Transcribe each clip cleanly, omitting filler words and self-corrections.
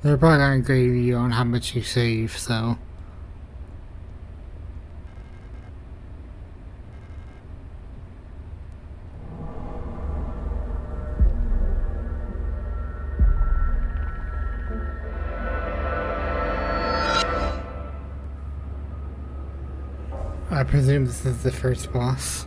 They're probably gonna grade you on how much you save, so. I presume this is the first boss.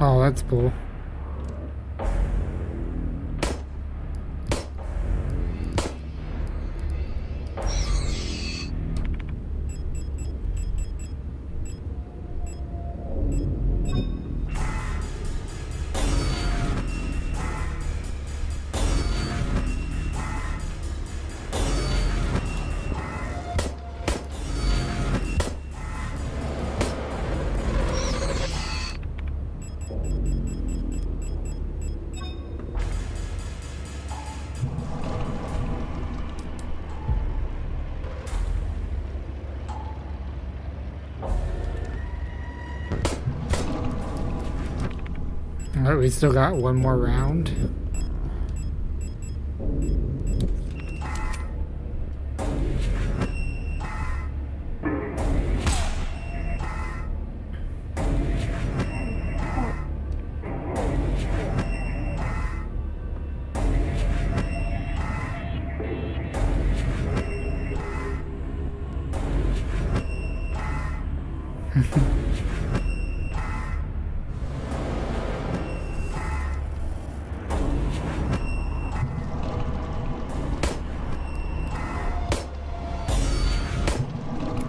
Oh, that's cool. Alright, we still got one more round.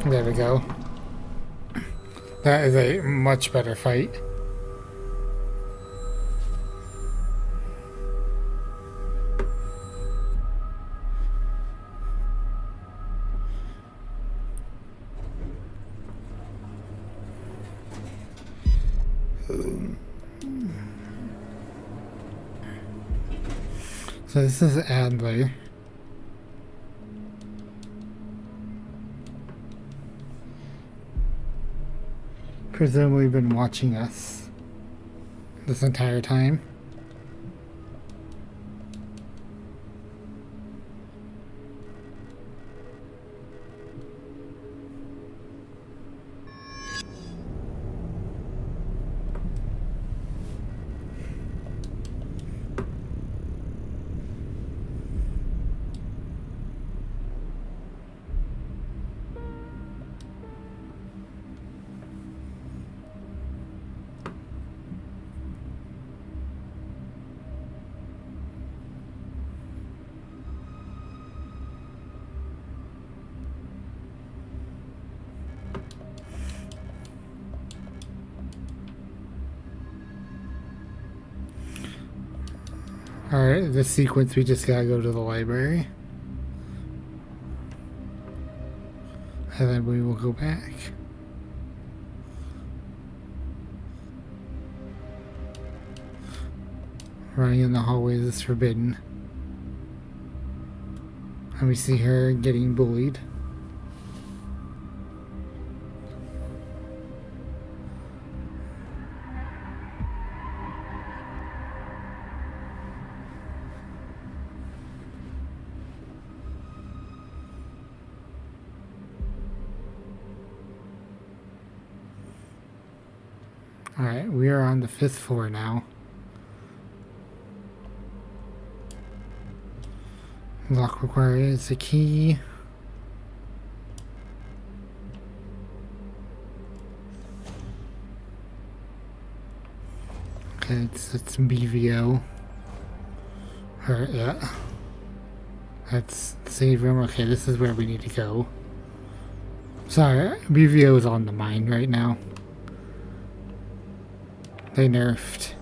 There we go. That is a much better fight. So this is Adler. Presumably been watching us this entire time. Alright, this sequence we just gotta go to the library. And then we will go back. Running in the hallways is forbidden. And we see her getting bullied. Alright, we are on the 5th floor now. Lock requires a key. Okay, it's BVO. Alright, yeah. That's the save room. Okay, this is where we need to go. Sorry, BVO is on the mine right now. They nerfed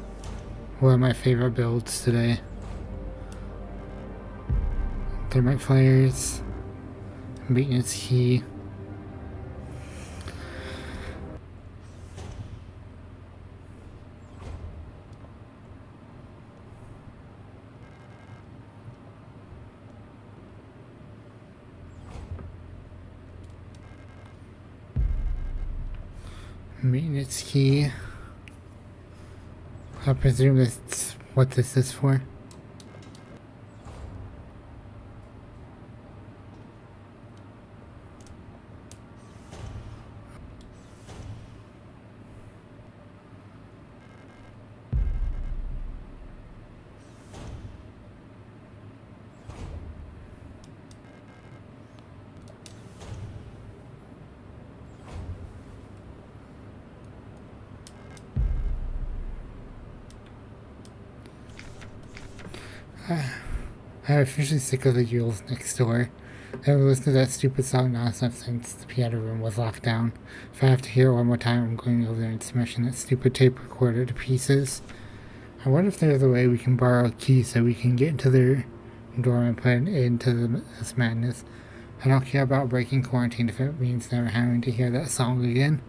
one of my favorite builds today. Thermite flares. Maintenance key. Maintenance key. I presume that's what this is for. I'm officially sick of the Yules next door. I haven't listened to that stupid song nonstop since the piano room was locked down. If I have to hear it one more time, I'm going over there and smashing that stupid tape recorder to pieces. I wonder if there's a way we can borrow a key so we can get into their dorm and put it into this madness. I don't care about breaking quarantine if it means never having to hear that song again.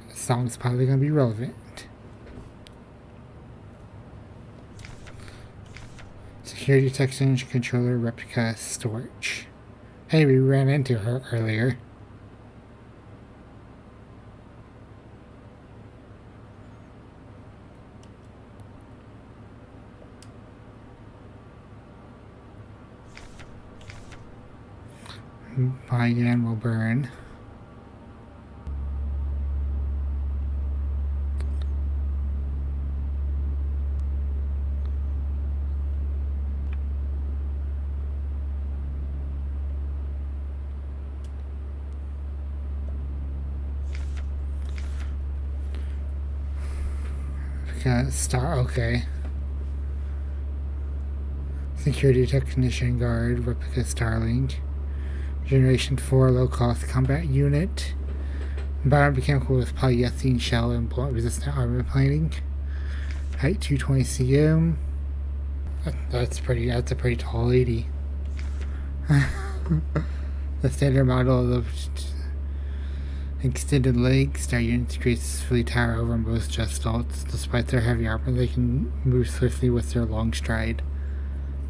The song's probably going to be relevant. Security detection controller replica storage. Hey, we ran into her earlier. Bygone will burn. Star, okay. Security technician guard, replica Starlink. Generation 4 low-cost combat unit. Biomechanical with polyethylene shell and bullet-resistant armor plating. Height 220 cm. That's a pretty tall lady. The standard model of extended legs, their units gracefully tower over most Justalts. Despite their heavy armor, they can move swiftly with their long stride.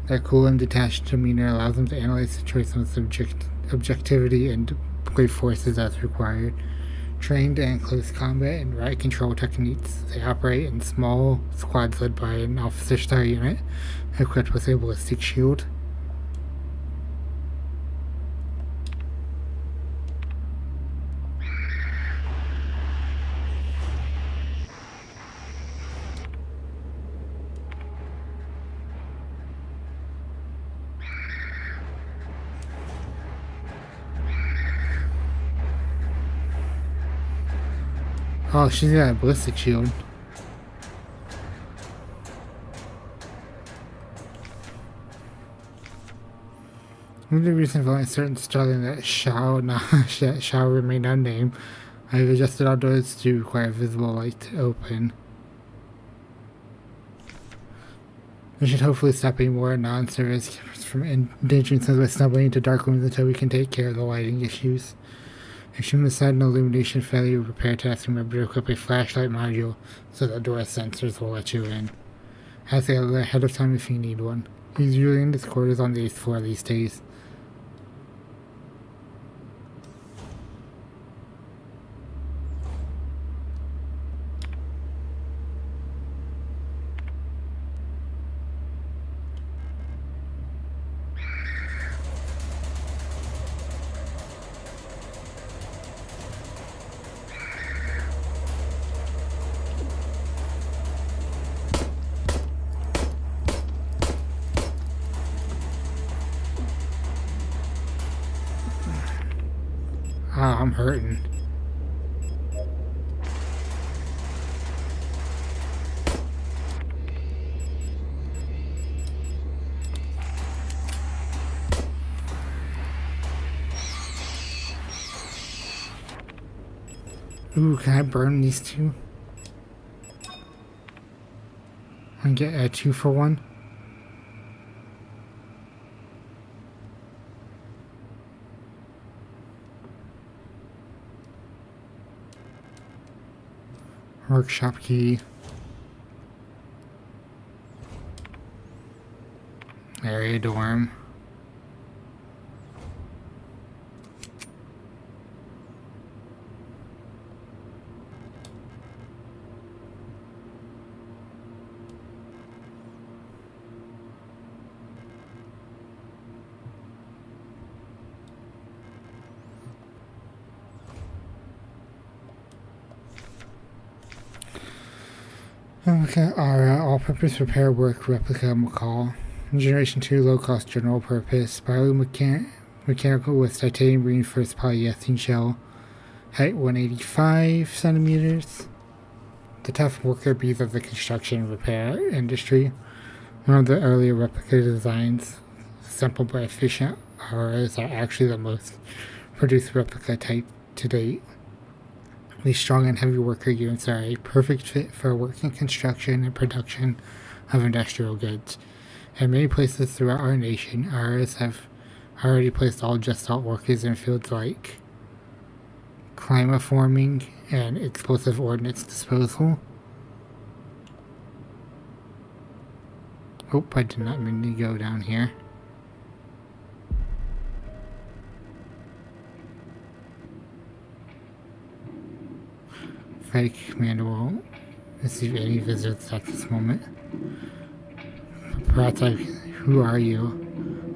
Their cool and detached demeanor allows them to analyze situations with objectivity and deploy forces as required. Trained in close combat and riot control techniques, they operate in small squads led by an officer star unit equipped with a ballistic shield. Oh, she's got a ballistic shield. One of the reasons why certain starting that shall remain unnamed, I've adjusted all doors to require visible light to open. We should hopefully stop any more non-service from endangering us by stumbling into dark rooms until we can take care of the lighting issues. If you decide an illumination failure repair task, remember to equip a flashlight module so that door sensors will let you in. Ask ahead of time if you need one. He's usually in his quarters on the 8th floor these days. I'm hurting. Ooh, can I burn these two? And get a 2-for-1? Workshop key. Area dorm. Okay, our all-purpose repair work replica McCall. Generation 2 low-cost general purpose. Biomechanical with titanium reinforced polyethylene shell. Height 185 centimeters. The tough worker bees of the construction and repair industry. One of the earlier replica designs, simple but efficient ROs, are actually the most produced replica type to date. These strong and heavy worker units are a perfect fit for working construction and production of industrial goods. In many places throughout our nation, ROs have already placed all just out workers in fields like climate forming and explosive ordnance disposal. Oh, I did not mean to go down here. Fake commander won't receive any visits at this moment. Perhaps who are you?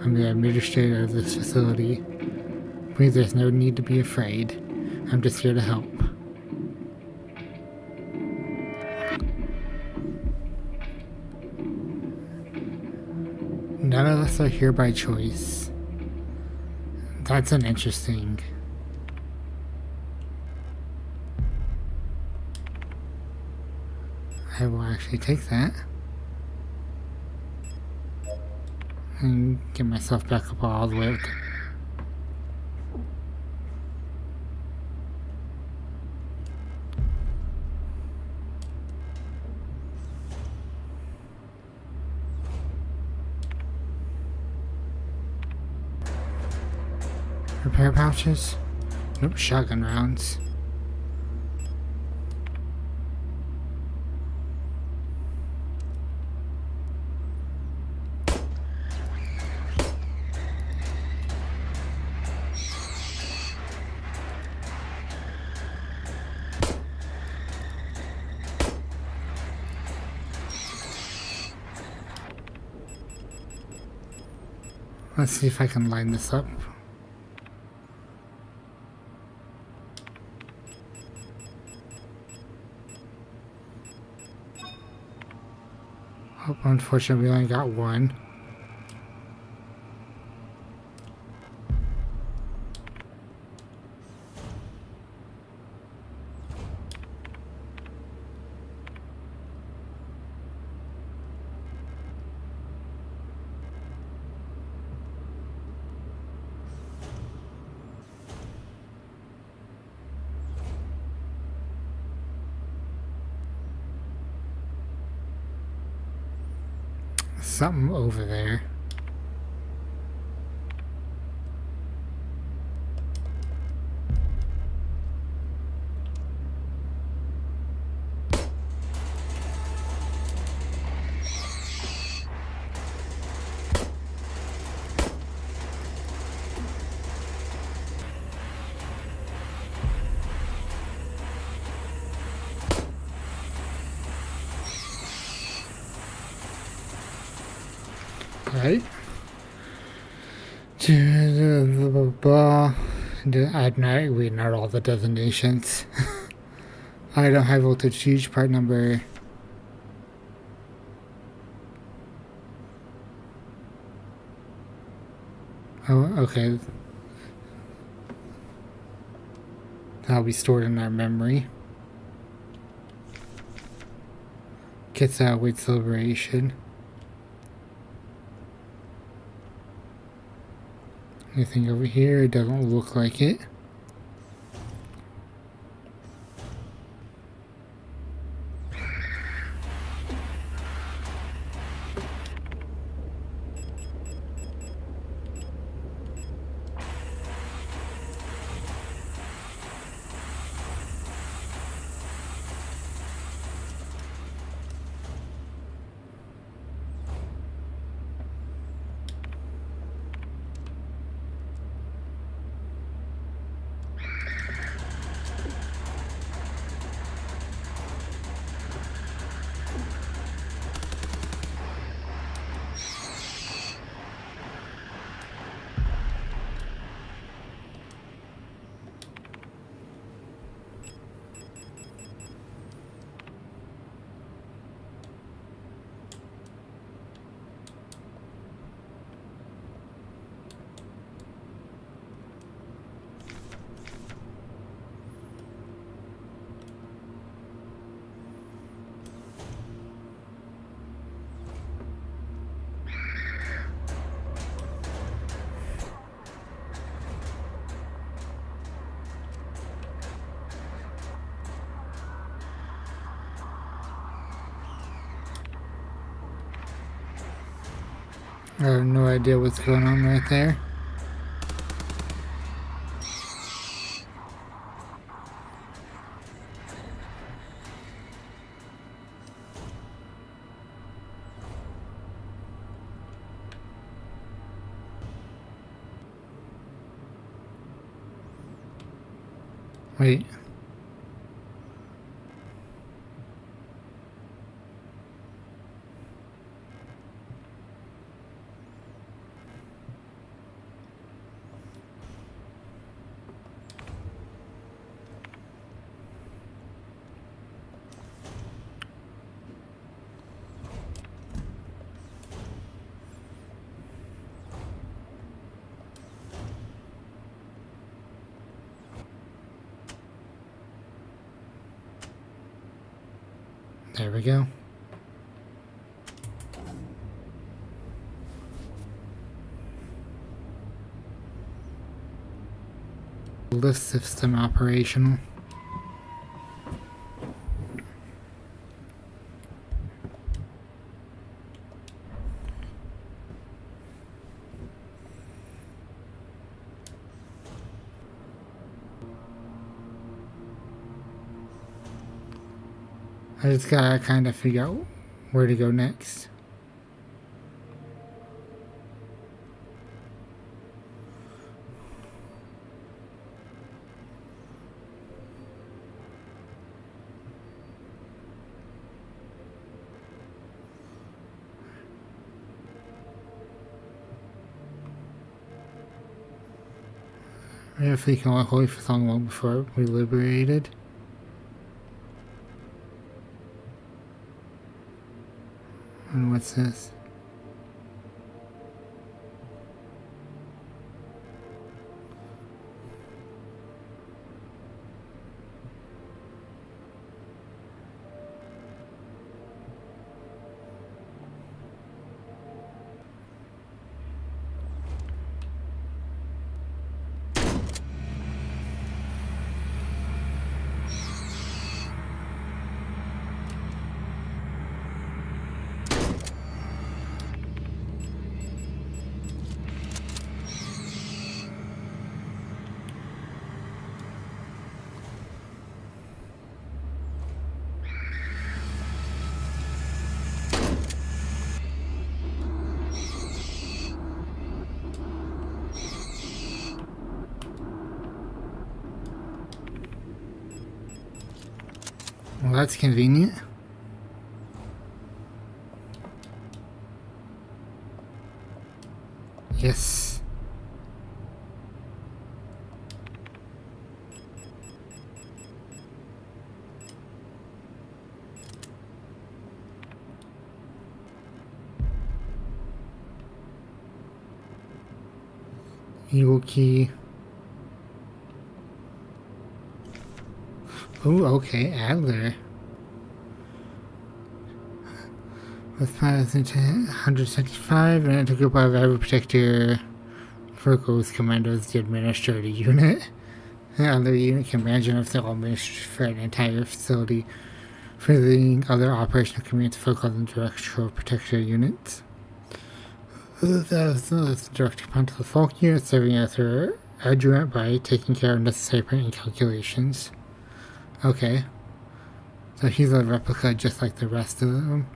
I'm the administrator of this facility. Please, there's no need to be afraid. I'm just here to help. None of us are here by choice. That's an interesting. I will actually take that and get myself back up all the way up. Repair pouches? Nope, shotgun rounds. Let's see if I can line this up. Oh, unfortunately, we only got one. Something over there. Right? I'm not reading out all the designations. Item high voltage huge part number. Oh, okay. That'll be stored in our memory. Gets out with celebration. Anything over here? It doesn't look like it. I have no idea what's going on right there. Wait. There we go. Lift system operational. I just gotta kind of figure out where to go next. If we can walk away for so long before we liberated. And what's this? Well, that's convenient. Yes. Evil key. Ooh, okay, Adler. With pilots into 175, and it took up of every particular Virgo's commandos to administer the unit. The other unit can imagine if they're all administered for an entire facility, freeing other operational commands to focus on direct control of particular units. That is direct command to the Falk unit, serving as her adjuvant by taking care of necessary printing calculations. Okay. So he's a replica just like the rest of them.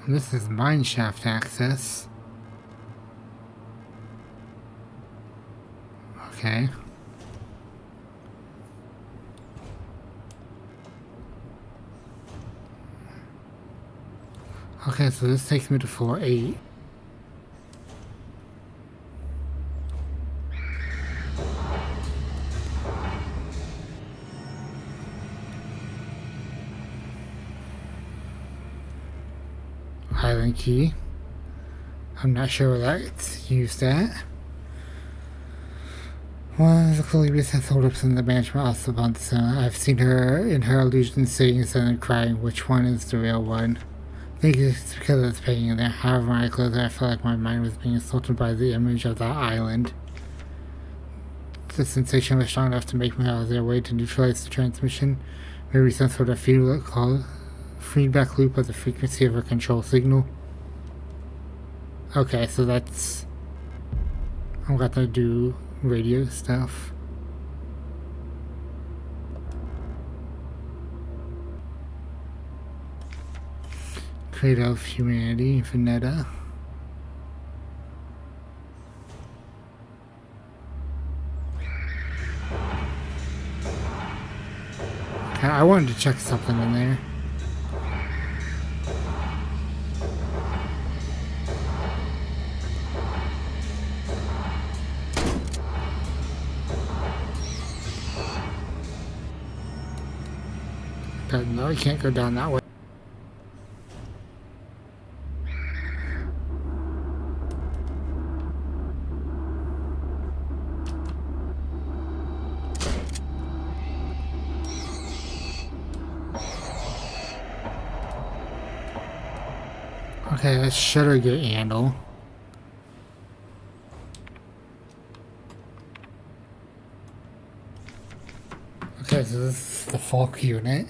And this is mineshaft access. Okay. Okay, so this takes me to floor 8. Island key. I'm not sure where that's used at. Well, the Columbus has holdups in the management also months. I've seen her in her illusion sayings and crying which one is the real one. I think it's because it's painting in there. However, when I closed it, I felt like my mind was being assaulted by the image of that island. The sensation was strong enough to make me out their way to neutralize the transmission. Maybe some sort of feedback loop of the frequency of a control signal. Okay, so that's... I'm gonna do radio stuff. Creator of Humanity, Veneta. Okay, I wanted to check something in there. But no, I can't go down that way. Okay, let's shutter gate handle. Okay, so this is the Falk unit.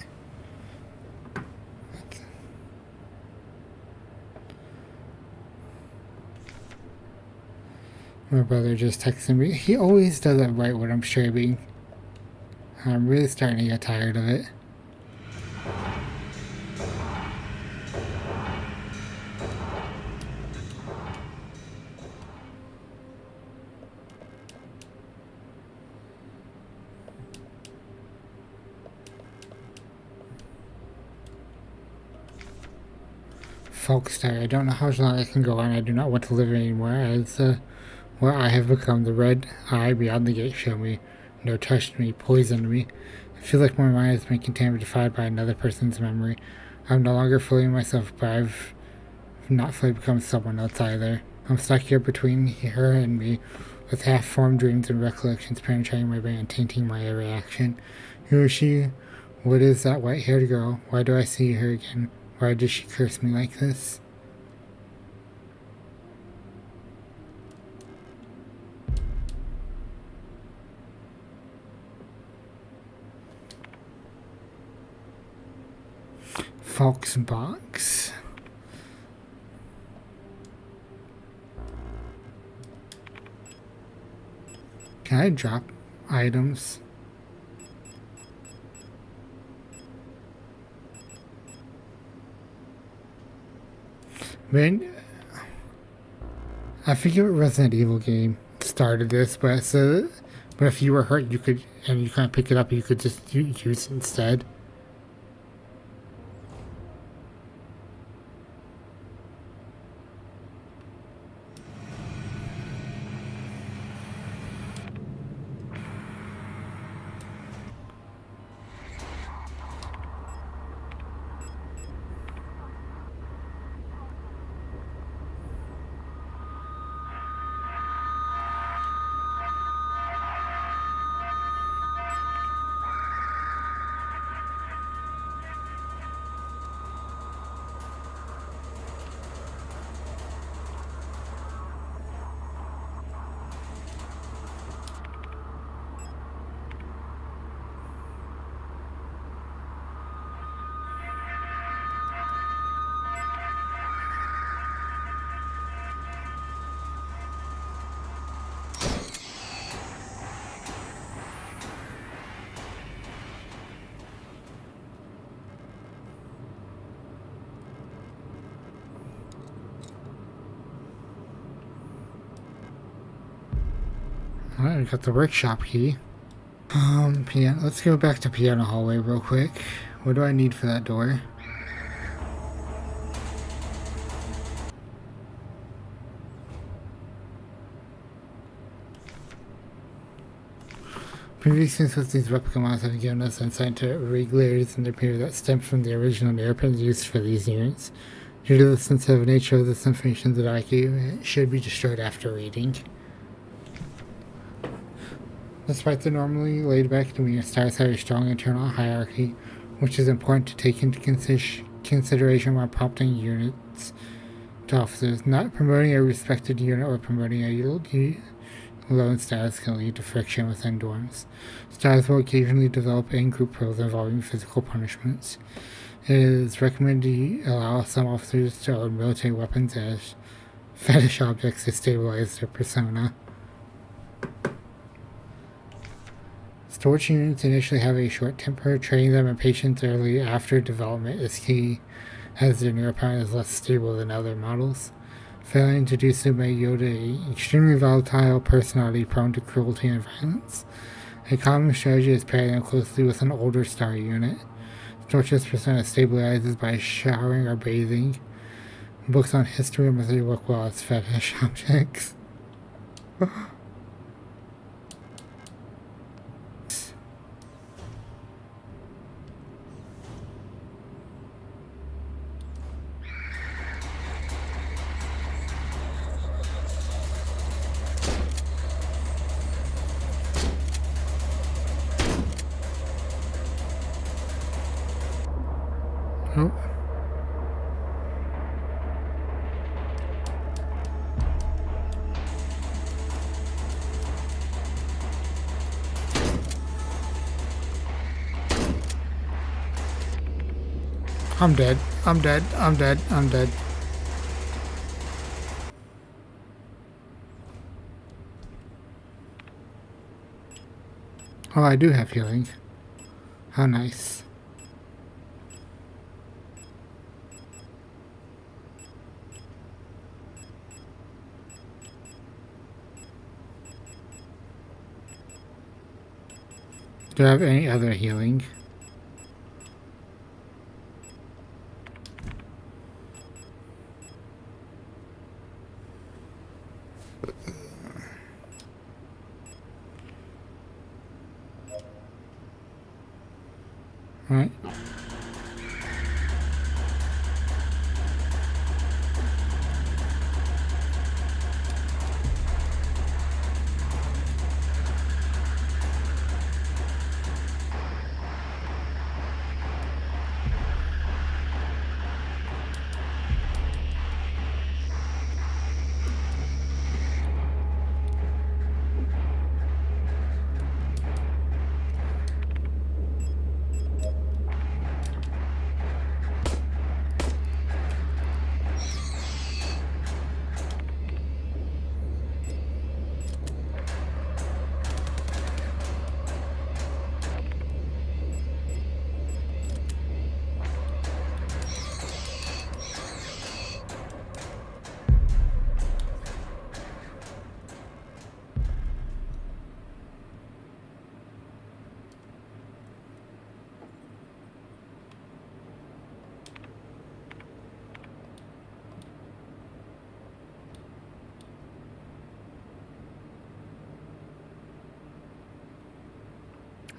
My brother just texted me. He always does it right when I'm streaming. I'm really starting to get tired of it. Folkstar, I don't know how long I can go on. I do not want to live anymore, as where I have become the red eye beyond the gate show me, no touched me, poisoned me. I feel like my mind has been contaminated by another person's memory. I'm no longer fully myself, but I've not fully become someone else either. I'm stuck here between her and me, with half-formed dreams and recollections penetrating my brain and tainting my every action. Who is she? What is that white-haired girl? Why do I see her again? Why does she curse me like this? Falk's box. Can I drop items? Man, I forget what Resident Evil game started this, but if you were hurt, you could, and you can't pick it up, you could just use it instead. Alright, we got the workshop key. Let's go back to piano hallway real quick. What do I need for that door? Previous things with these replica mods have given us insight into irregularities in their behavior that stem from the original narratives used for these units. Due to the sensitive nature of this information, the document should be destroyed after reading. Despite the normally laid-back demeanor, stars have a strong internal hierarchy, which is important to take into consideration while prompting units to officers. Not promoting a respected unit or promoting a lone status can lead to friction within dorms. Stars will occasionally develop in-group roles involving physical punishments. It is recommended to allow some officers to own military weapons as fetish objects to stabilize their persona. Storage units initially have a short temper. Training them in patience early after development is key, as their neuropower is less stable than other models. Failing to do so may yield an extremely volatile personality prone to cruelty and violence. A common strategy is pairing them closely with an older star unit. Tortuous persona stabilizes by showering or bathing. Books on history and mystery work well as fetish objects. Oh. I'm dead. I'm dead. I'm dead. I'm dead. Oh, I do have healing. How nice. Do I have any other healing? Right.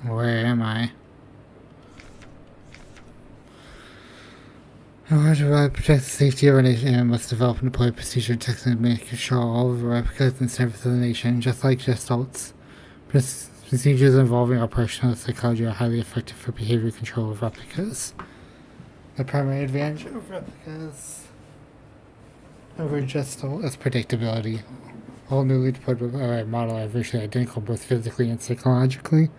Where am I? In order to protect the safety of our nation, and must develop and deploy procedure and techniques to make control all of the replicas in service of the nation, just like Gestalts. Procedures involving operational psychology are highly effective for behavior control of replicas. The primary advantage of replicas over Gestalt is predictability. All newly deployed models are virtually identical both physically and psychologically,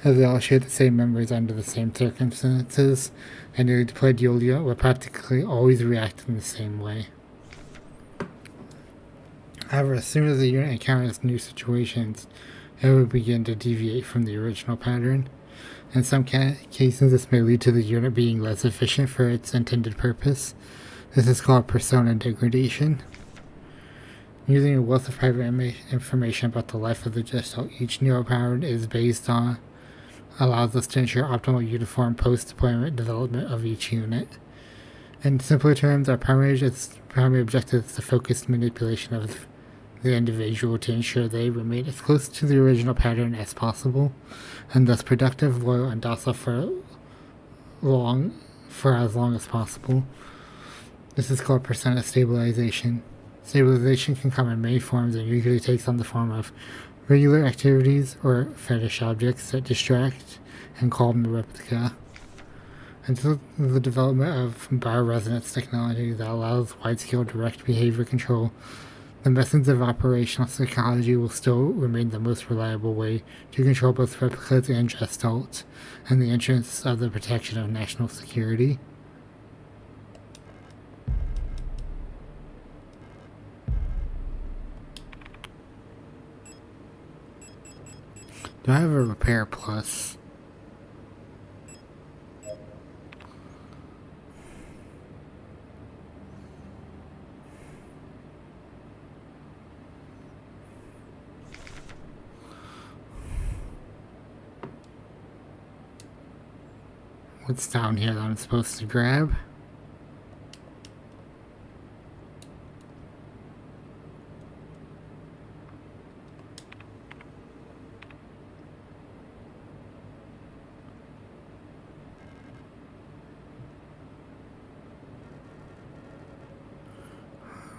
as they all share the same memories under the same circumstances, and newly deployed unit will practically always react in the same way. However, as soon as the unit encounters new situations, it will begin to deviate from the original pattern. In some cases, this may lead to the unit being less efficient for its intended purpose. This is called persona degradation. Using a wealth of private information about the life of the gestalt each neuropowered is based on allows us to ensure optimal uniform post-deployment development of each unit. In simpler terms, our primary objective is the focused manipulation of the individual to ensure they remain as close to the original pattern as possible, and thus productive, loyal, and docile for as long as possible. This is called persona stabilization. Stabilization can come in many forms and usually takes on the form of regular activities or fetish objects that distract and calm the replica. Until the development of bioresonance technology that allows wide-scale direct behavior control, the methods of operational psychology will still remain the most reliable way to control both replicas and gestalts, in the interests of the protection of national security. Do I have a repair plus? What's down here that I'm supposed to grab?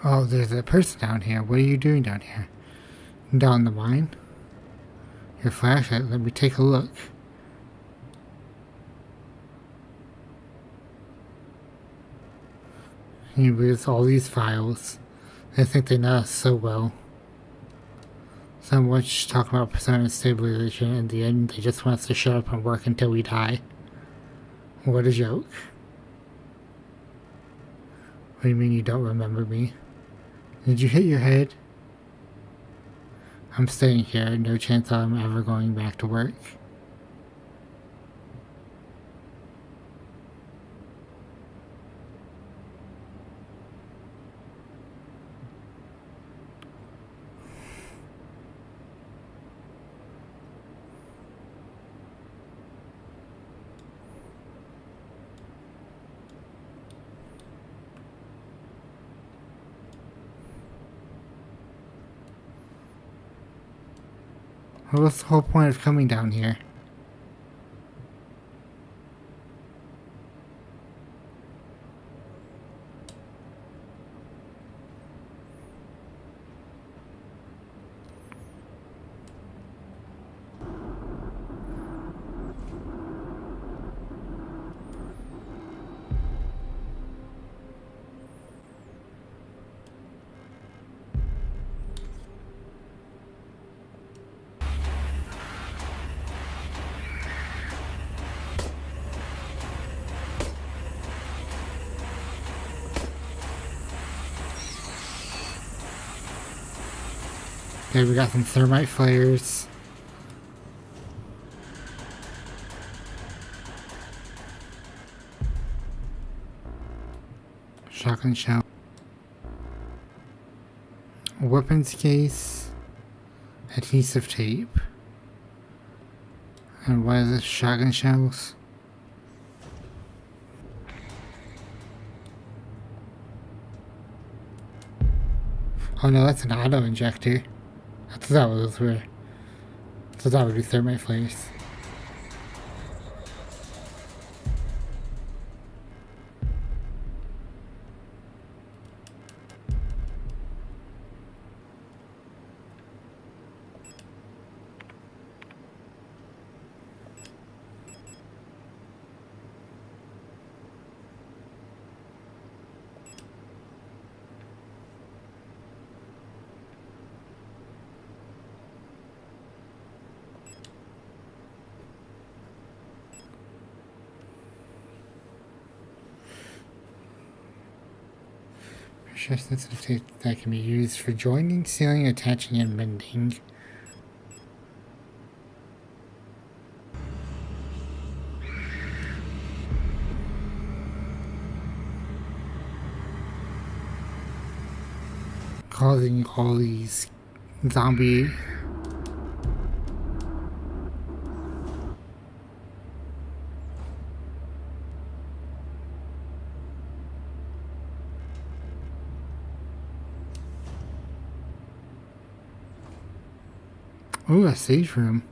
Oh, there's a person down here. What are you doing down here? Down the mine? Your flashlight, let me take a look. With all these files, they think they know us so well. So much talking about persona stabilization, in the end they just want us to shut up and work until we die. What a joke. What do you mean you don't remember me? Did you hit your head? I'm staying here, no chance I'm ever going back to work. What's the whole point of coming down here? Okay, we got some thermite flares. Shotgun shell. Weapons case. Adhesive tape. And what is this? Shotgun shells? Oh no, that's an auto injector. I thought that was where. I thought that would be thermite flares. Pressure sensitive tape that can be used for joining, sealing, attaching, and mending. causing all these zombie... Ooh, a stage room.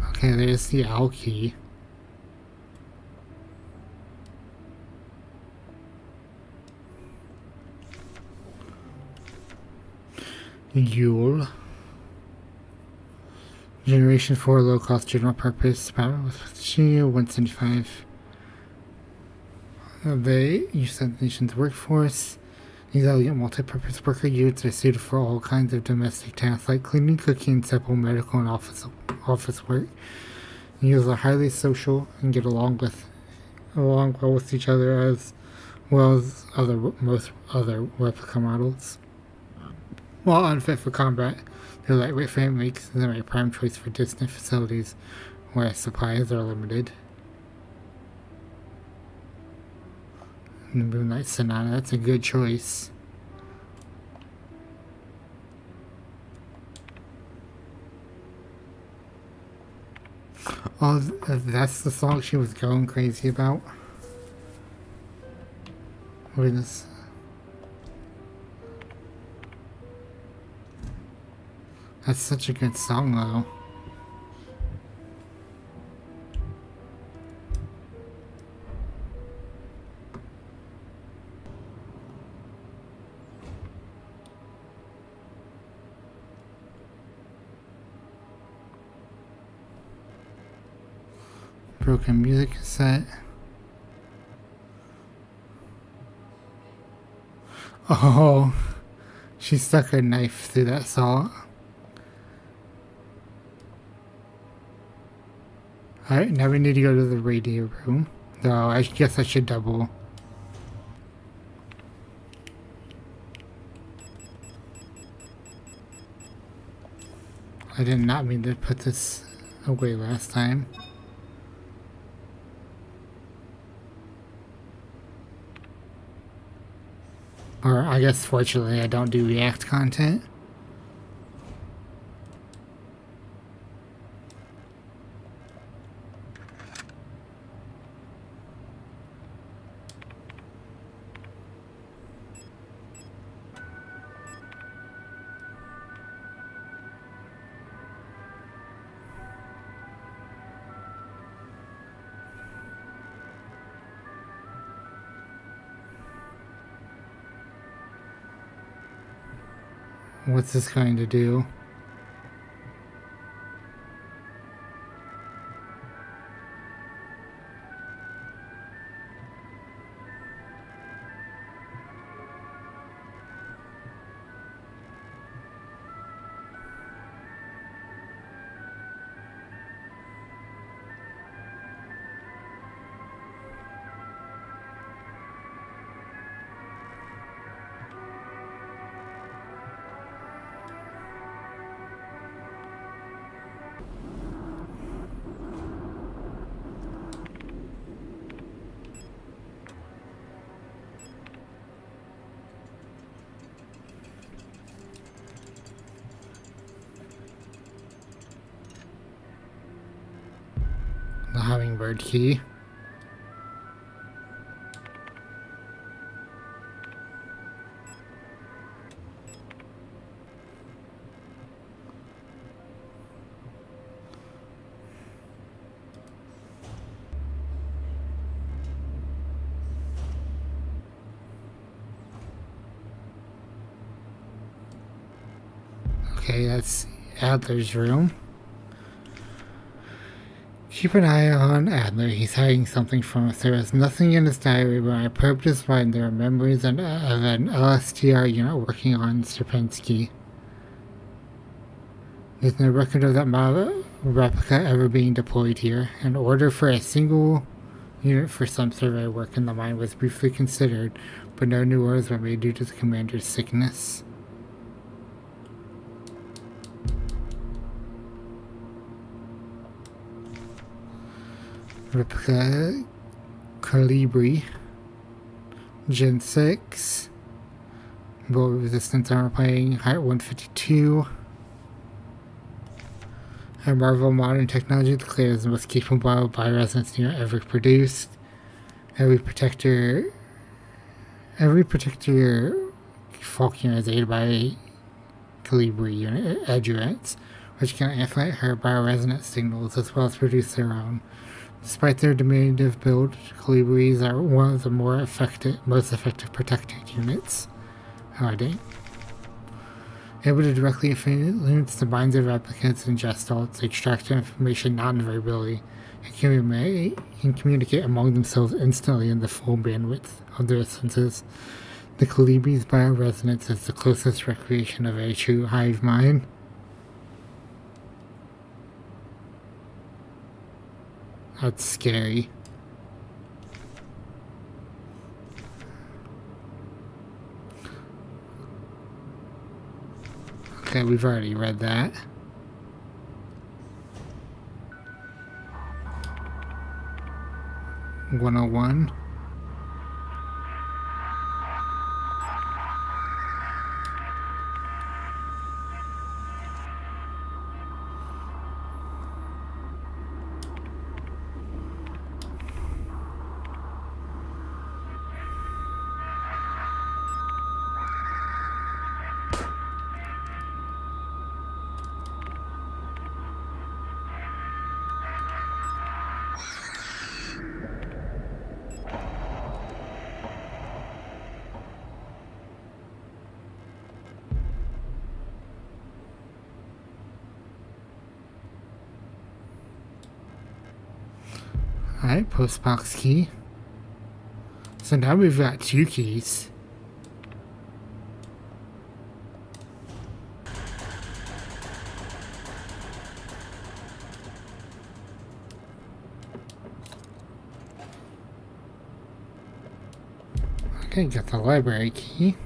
Okay, there's the owl key. Yule. Generation 4 low cost general purpose power with 175. They use the nation's workforce. These elegant multi-purpose worker units are suited for all kinds of domestic tasks like cleaning, cooking, simple medical and office work. Users are highly social and get along well with each other as well as most other replica models. While unfit for combat, their lightweight frame makes them a prime choice for distant facilities where supplies are limited. The Moonlight Sonata, that's a good choice. Oh, that's the song she was going crazy about. Look at this. That's such a good song, though. Broken music cassette. Oh, she stuck her knife through that saw. Alright, now we need to go to the radio room. Though, I guess I should double. I did not mean to put this away last time. Or, I guess, fortunately, I don't do React content. What's this going to do? The hummingbird key. Okay, that's Adler's room. Keep an eye on Adler. He's hiding something from us. There is nothing in his diary, but I probed his mind. There are memories of an LSTR unit working on Sierpinski. There's no record of that model replica ever being deployed here. An order for a single unit for some survey work in the mine was briefly considered, but no new orders were made due to the commander's sickness. Replica Calibri Gen 6 Bullet resistance armor plating, height 152. A marvel modern technology declares the most capable bioresonance unit ever produced. Every protector Falk unit is aided by Calibri unit edge units, which can amplify her bioresonance signals as well as produce their own. Despite their diminutive build, Calibris are one of the most effective protected units. How are they? Able to directly influence the minds of replicants and gestalt, extract information non-verbally, and communicate among themselves instantly in the full bandwidth of their senses. The Calibri's bioresonance is the closest recreation of a true hive mind. That's scary. Okay, we've already read that. "101. Alright, postbox key. So now we've got 2 keys. Okay, got the library key.